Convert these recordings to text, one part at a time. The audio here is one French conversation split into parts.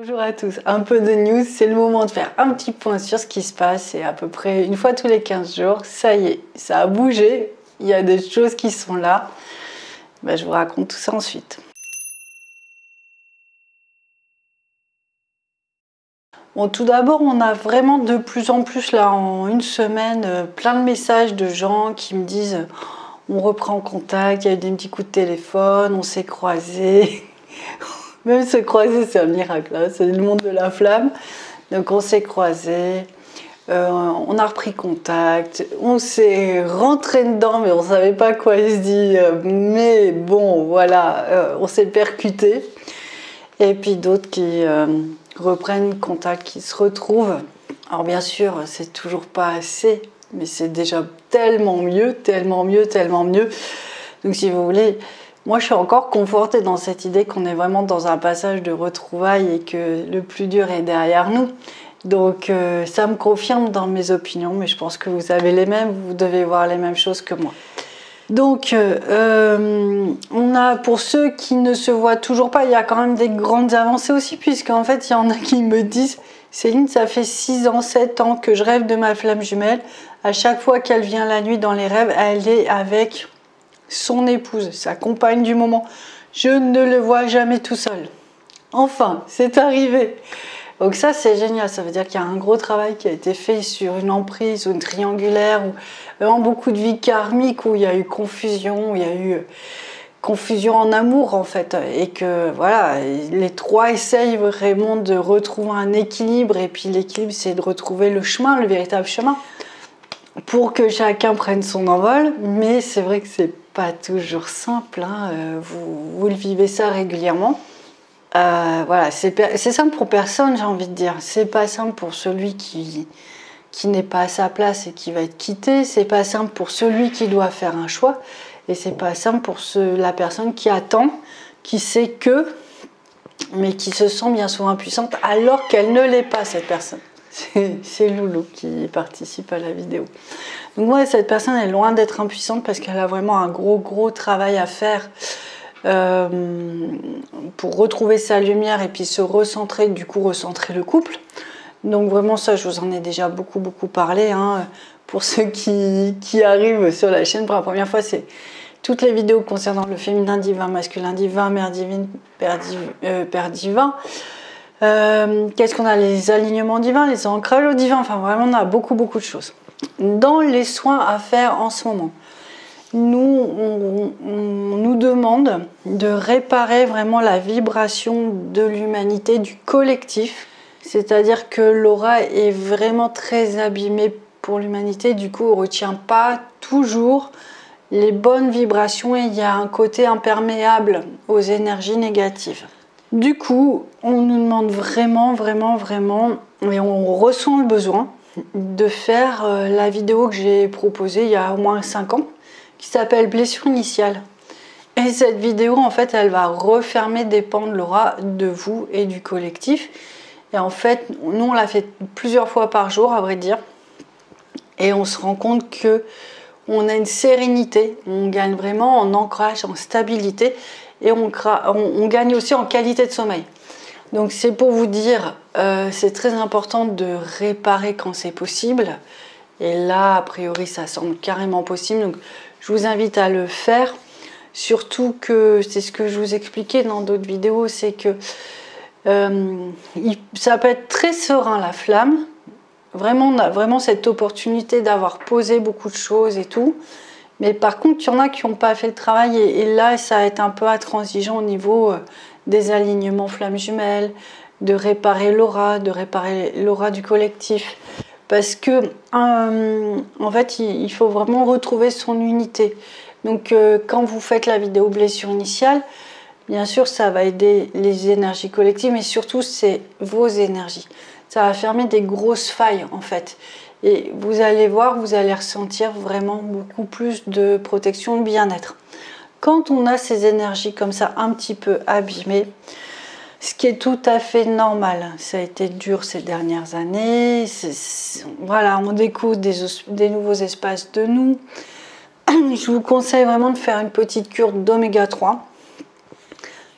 Bonjour à tous, un peu de news, c'est le moment de faire un petit point sur ce qui se passe. Et à peu près une fois tous les 15 jours, ça y est, ça a bougé, il y a des choses qui sont là. Je vous raconte tout ça ensuite. Bon, tout d'abord, on a vraiment de plus en plus, là, en une semaine, plein de messages de gens qui me disent on reprend contact, il y a eu des petits coups de téléphone, on s'est croisés. Même se croiser, c'est un miracle, hein, c'est le monde de la flamme. Donc on s'est croisés, on a repris contact, on s'est rentré dedans, mais on ne savait pas quoi se dire. Mais bon, voilà, on s'est percuté. Et puis d'autres qui reprennent contact, qui se retrouvent. Alors bien sûr, c'est toujours pas assez, mais c'est déjà tellement mieux, tellement mieux, tellement mieux. Donc si vous voulez, moi je suis encore confortée dans cette idée qu'on est vraiment dans un passage de retrouvailles et que le plus dur est derrière nous. Donc ça me confirme dans mes opinions, mais je pense que vous avez les mêmes, vous devez voir les mêmes choses que moi. Donc, on a, pour ceux qui ne se voient toujours pas, il y a quand même des grandes avancées aussi, puisqu'en fait, il y en a qui me disent « Céline, ça fait 6 ans, 7 ans que je rêve de ma flamme jumelle. À chaque fois qu'elle vient la nuit dans les rêves, elle est avec son épouse, sa compagne du moment. Je ne le vois jamais tout seul. » Enfin, c'est arrivé. Donc ça, c'est génial. Ça veut dire qu'il y a un gros travail qui a été fait sur une emprise ou une triangulaire, ou vraiment beaucoup de vie karmique, où il y a eu confusion, où il y a eu confusion en amour, en fait. Et que, voilà, les trois essayent vraiment de retrouver un équilibre. Et puis l'équilibre, c'est de retrouver le chemin, le véritable chemin, pour que chacun prenne son envol. Mais c'est vrai que c'est pas toujours simple, hein. Vous le vivez ça régulièrement. Voilà, c'est simple pour personne, j'ai envie de dire. C'est pas simple pour celui qui n'est pas à sa place et qui va être quitté. C'est pas simple pour celui qui doit faire un choix. Et c'est pas simple pour la personne qui attend, qui sait que, mais qui se sent bien souvent impuissante alors qu'elle ne l'est pas, cette personne. C'est Loulou qui participe à la vidéo. Donc ouais, cette personne est loin d'être impuissante parce qu'elle a vraiment un gros travail à faire. Pour retrouver sa lumière et puis se recentrer, du coup recentrer le couple. Donc vraiment ça, je vous en ai déjà beaucoup parlé, hein. Pour ceux qui arrivent sur la chaîne pour la première fois, c'est toutes les vidéos concernant le féminin divin, masculin divin, mère divine, père divin. Qu'est-ce qu'on a? Les alignements divins, les ancrages au divin, enfin vraiment on a beaucoup de choses. Dans les soins à faire en ce moment, on nous demande de réparer vraiment la vibration de l'humanité, du collectif. C'est-à-dire que l'aura est vraiment très abîmée pour l'humanité. Du coup, on ne retient pas toujours les bonnes vibrations et il y a un côté imperméable aux énergies négatives. Du coup, on nous demande vraiment, et on ressent le besoin de faire la vidéo que j'ai proposée il y a au moins 5 ans, qui s'appelle Blessure initiale. Et cette vidéo, en fait, elle va refermer des pans de l'aura de vous et du collectif. Et en fait, nous, on l'a fait plusieurs fois par jour, à vrai dire. Et on se rend compte que on a une sérénité, on gagne vraiment en ancrage, en stabilité. Et on gagne aussi en qualité de sommeil. Donc c'est pour vous dire, c'est très important de réparer quand c'est possible. Et là, a priori, ça semble carrément possible. Donc, je vous invite à le faire. Surtout que, c'est ce que je vous expliquais dans d'autres vidéos, c'est que ça peut être très serein, la flamme. Vraiment, on a vraiment cette opportunité d'avoir posé beaucoup de choses et tout. Mais par contre, il y en a qui n'ont pas fait le travail. Et là, ça va être un peu intransigeant au niveau des alignements flammes jumelles, de réparer l'aura du collectif. Parce que, en fait, il faut vraiment retrouver son unité. Donc, quand vous faites la vidéo blessure initiale, bien sûr, ça va aider les énergies collectives, mais surtout, c'est vos énergies. Ça va fermer des grosses failles, en fait. Et vous allez voir, vous allez ressentir vraiment beaucoup plus de protection, de bien-être. Quand on a ces énergies comme ça, un petit peu abîmées, ce qui est tout à fait normal, ça a été dur ces dernières années. Voilà, on découvre des nouveaux espaces de nous. Je vous conseille vraiment de faire une petite cure d'oméga 3.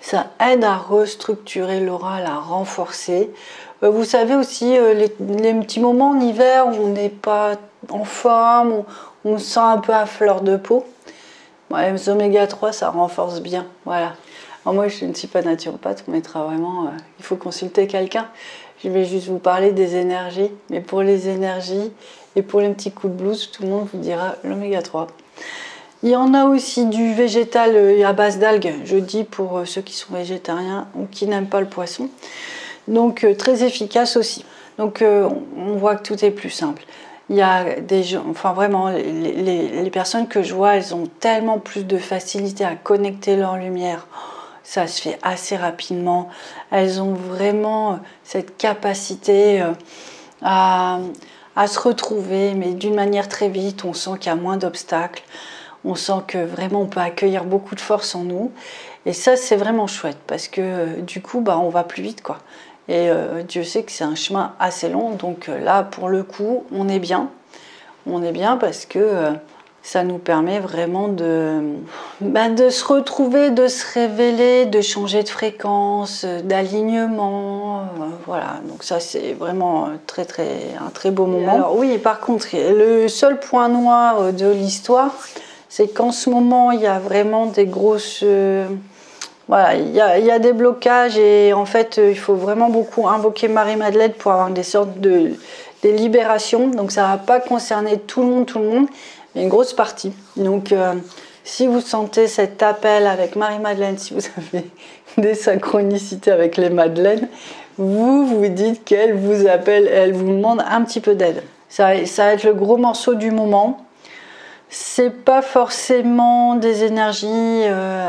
Ça aide à restructurer l'aura, à la renforcer. Vous savez aussi, les petits moments en hiver où on n'est pas en forme, où on se sent un peu à fleur de peau. Ouais, les oméga 3, ça renforce bien. Voilà. Alors moi, je ne suis pas naturopathe, on mettra vraiment... il faut consulter quelqu'un. Je vais juste vous parler des énergies. Mais pour les énergies et pour les petits coups de blues, tout le monde vous dira l'oméga 3. Il y en a aussi du végétal à base d'algues, je dis pour ceux qui sont végétariens ou qui n'aiment pas le poisson. Donc très efficace aussi. Donc on voit que tout est plus simple. Il y a des gens, enfin vraiment, les personnes que je vois, elles ont tellement plus de facilité à connecter leur lumière. Ça se fait assez rapidement. Elles ont vraiment cette capacité à se retrouver, mais d'une manière très vite. On sent qu'il y a moins d'obstacles. On sent que vraiment on peut accueillir beaucoup de force en nous. Et ça, c'est vraiment chouette parce que du coup, on va plus vite, quoi. Et Dieu sait que c'est un chemin assez long. Donc là, pour le coup, on est bien. On est bien parce que ça nous permet vraiment de se retrouver, de se révéler, de changer de fréquence, d'alignement. Voilà, donc ça, c'est vraiment un très beau moment. Alors oui, par contre, le seul point noir de l'histoire, c'est qu'en ce moment, il y a vraiment des grosses... voilà, il y a des blocages et en fait, il faut vraiment beaucoup invoquer Marie-Madeleine pour avoir des sortes des libérations. Donc ça ne va pas concerner tout le monde, mais une grosse partie. Donc si vous sentez cet appel avec Marie-Madeleine, si vous avez des synchronicités avec les Madeleines, vous vous dites qu'elle vous appelle, elle vous demande un petit peu d'aide. Ça va être le gros morceau du moment. C'est pas forcément des énergies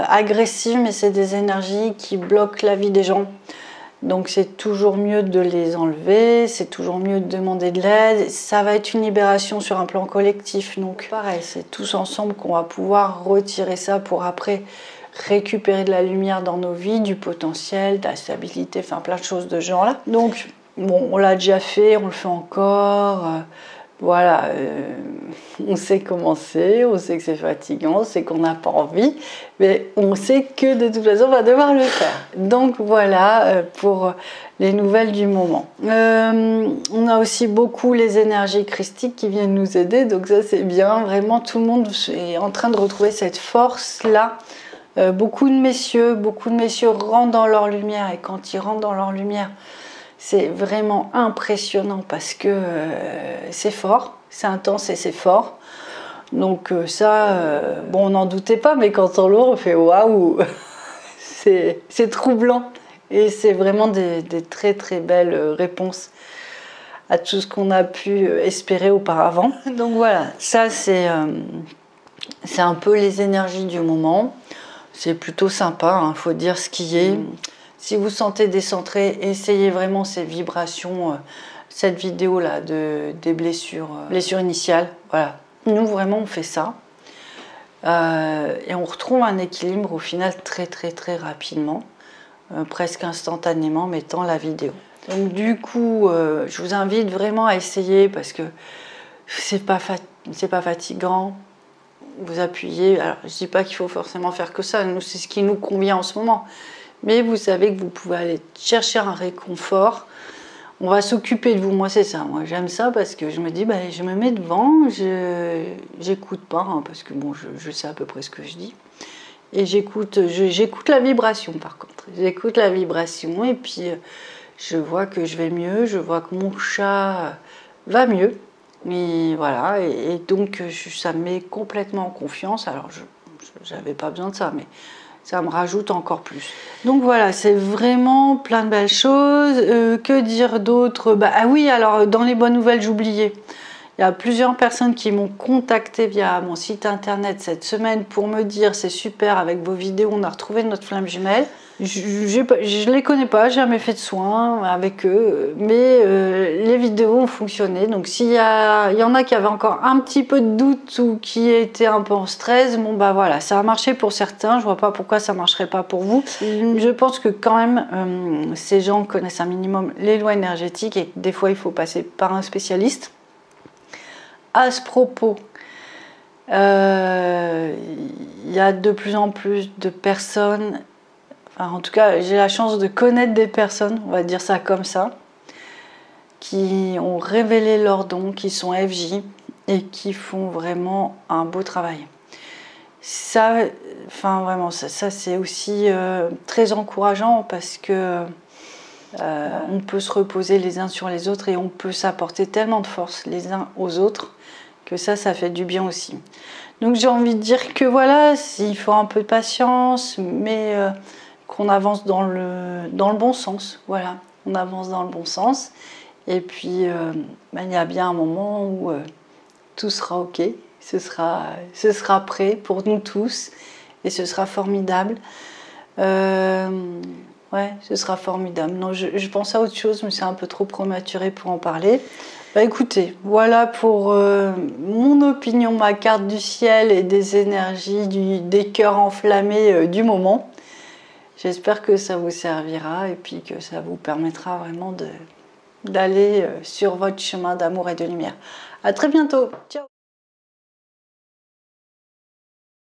agressives, mais c'est des énergies qui bloquent la vie des gens. Donc c'est toujours mieux de les enlever, c'est toujours mieux de demander de l'aide. Ça va être une libération sur un plan collectif. Donc pareil, c'est tous ensemble qu'on va pouvoir retirer ça pour après récupérer de la lumière dans nos vies, du potentiel, de la stabilité, enfin plein de choses de ce genre-là. Donc bon, on l'a déjà fait, on le fait encore. Voilà, on sait comment c'est, on sait que c'est fatigant, on sait qu'on n'a pas envie, mais on sait que de toute façon on va devoir le faire. Donc voilà pour les nouvelles du moment. On a aussi beaucoup les énergies christiques qui viennent nous aider, donc ça c'est bien, vraiment tout le monde est en train de retrouver cette force-là. Beaucoup de messieurs rentrent dans leur lumière et quand ils rentrent dans leur lumière, c'est vraiment impressionnant parce que c'est fort, c'est intense et c'est fort. Donc bon, on n'en doutait pas, mais quand on l'ouvre, on fait waouh, c'est troublant. Et c'est vraiment des très belles réponses à tout ce qu'on a pu espérer auparavant. Donc voilà, ça c'est un peu les énergies du moment. C'est plutôt sympa, hein, faut dire ce qui est. Si vous sentez décentré, essayez vraiment ces vibrations, cette vidéo-là des blessures initiales. Voilà. Nous, vraiment, on fait ça. Et on retrouve un équilibre au final très rapidement, presque instantanément, en mettant la vidéo. Donc du coup, je vous invite vraiment à essayer parce que c'est pas fatigant. Vous appuyez. Alors, je dis pas qu'il faut forcément faire que ça. Nous, c'est ce qui nous convient en ce moment. Mais vous savez que vous pouvez aller chercher un réconfort. On va s'occuper de vous. Moi, c'est ça. Moi, j'aime ça parce que je me dis, je me mets devant, j'écoute pas, hein, parce que bon, je sais à peu près ce que je dis. Et j'écoute la vibration, par contre. J'écoute la vibration et puis je vois que je vais mieux, je vois que mon chat va mieux. Mais voilà, et donc ça me met complètement en confiance. Alors, j'avais pas besoin de ça, mais ça me rajoute encore plus. Donc voilà, c'est vraiment plein de belles choses. Que dire d'autre? Ah oui, alors dans les bonnes nouvelles, j'oubliais. Il y a plusieurs personnes qui m'ont contacté via mon site internet cette semaine pour me dire c'est super, avec vos vidéos, on a retrouvé notre flamme jumelle. Je les connais pas, j'ai jamais fait de soins avec eux, mais les vidéos ont fonctionné. Donc s'il y en a qui avaient encore un petit peu de doute ou qui étaient un peu en stress, bon voilà, ça a marché pour certains, je vois pas pourquoi ça marcherait pas pour vous. Je pense que quand même ces gens connaissent un minimum les lois énergétiques et que des fois il faut passer par un spécialiste. À ce propos, il y a de plus en plus de personnes, enfin, en tout cas, j'ai la chance de connaître des personnes, on va dire ça comme ça, qui ont révélé leurs dons, qui sont FJ et qui font vraiment un beau travail. Ça, enfin vraiment, ça c'est aussi très encourageant parce que on peut se reposer les uns sur les autres et on peut s'apporter tellement de force les uns aux autres que ça fait du bien aussi. Donc j'ai envie de dire que voilà, il faut un peu de patience, mais qu'on avance dans le bon sens. Voilà, on avance dans le bon sens. Et puis il y a bien un moment où tout sera ok, ce sera prêt pour nous tous et ce sera formidable. Ouais, ce sera formidable. Non, je pense à autre chose, mais c'est un peu trop prématuré pour en parler. Bah écoutez, voilà pour mon opinion, ma carte du ciel et des énergies, des cœurs enflammés du moment. J'espère que ça vous servira et puis que ça vous permettra vraiment d'aller sur votre chemin d'amour et de lumière. À très bientôt. Ciao.